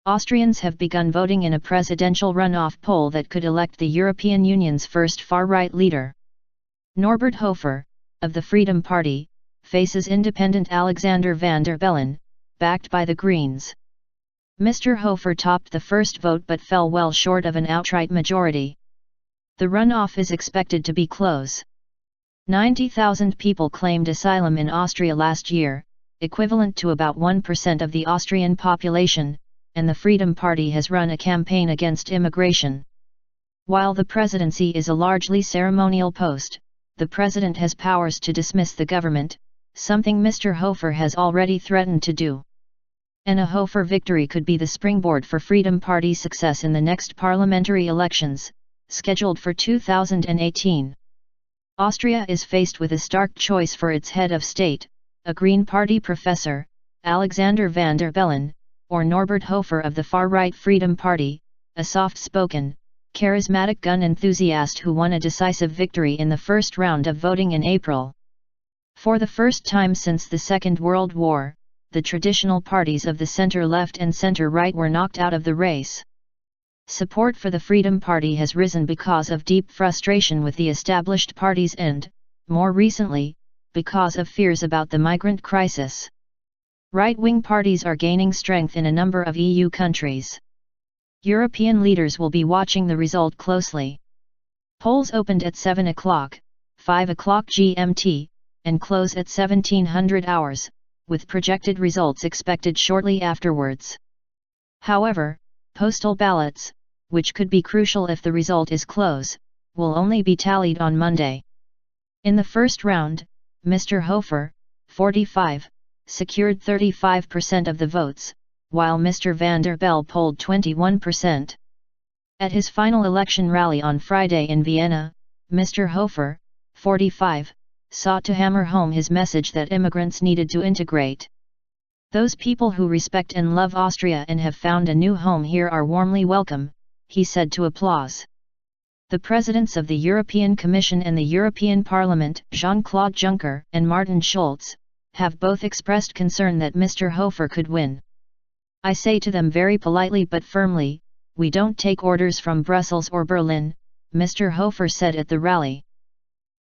Austrians have begun voting in a presidential runoff poll that could elect the European Union's first far-right leader. Norbert Hofer, of the Freedom Party, faces independent Alexander Van der Bellen, backed by the Greens. Mr Hofer topped the first vote but fell well short of an outright majority. The runoff is expected to be close. 90,000 people claimed asylum in Austria last year, equivalent to about 1% of the Austrian population, and the Freedom Party has run a campaign against immigration. While the presidency is a largely ceremonial post, the president has powers to dismiss the government, something Mr Hofer has already threatened to do. And a Hofer victory could be the springboard for Freedom Party success in the next parliamentary elections, scheduled for 2018. Austria is faced with a stark choice for its head of state, a Green Party professor, Alexander Van der Bellen, or Norbert Hofer of the far-right Freedom Party, a soft-spoken, charismatic gun enthusiast who won a decisive victory in the first round of voting in April. For the first time since the Second World War, the traditional parties of the center-left and center-right were knocked out of the race. Support for the Freedom Party has risen because of deep frustration with the established parties and, more recently, because of fears about the migrant crisis. Right-wing parties are gaining strength in a number of EU countries. European leaders will be watching the result closely. Polls opened at 7 o'clock, 5 o'clock GMT, and close at 1700 hours, with projected results expected shortly afterwards. However, postal ballots, which could be crucial if the result is close, will only be tallied on Monday. In the first round, Mr Hofer, 45, secured 35% of the votes, while Mr Van der Bellen polled 21%. At his final election rally on Friday in Vienna, Mr Hofer, 45, sought to hammer home his message that immigrants needed to integrate. Those people who respect and love Austria and have found a new home here are warmly welcome, he said to applause. The presidents of the European Commission and the European Parliament, Jean-Claude Juncker and Martin Schulz, have both expressed concern that Mr Hofer could win. I say to them very politely but firmly, we don't take orders from Brussels or Berlin, Mr Hofer said at the rally.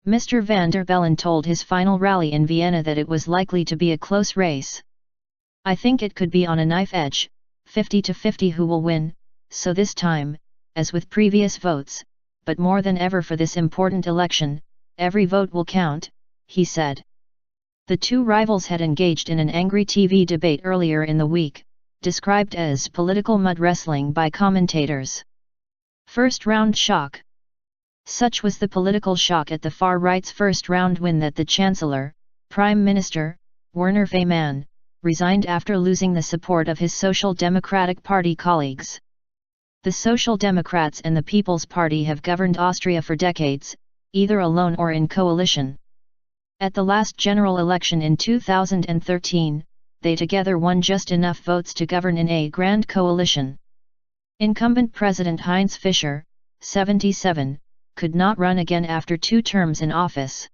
Mr Van der Bellen told his final rally in Vienna that it was likely to be a close race. I think it could be on a knife edge, 50-50 who will win, so this time, as with previous votes, but more than ever for this important election, every vote will count, he said. The two rivals had engaged in an angry TV debate earlier in the week, described as political mud wrestling by commentators. First round shock. Such was the political shock at the far right's first round win that the Chancellor, Prime Minister, Werner Faymann, resigned after losing the support of his Social Democratic Party colleagues. The Social Democrats and the People's Party have governed Austria for decades, either alone or in coalition. At the last general election in 2013, they together won just enough votes to govern in a grand coalition. Incumbent President Heinz Fischer, 77, could not run again after 2 terms in office.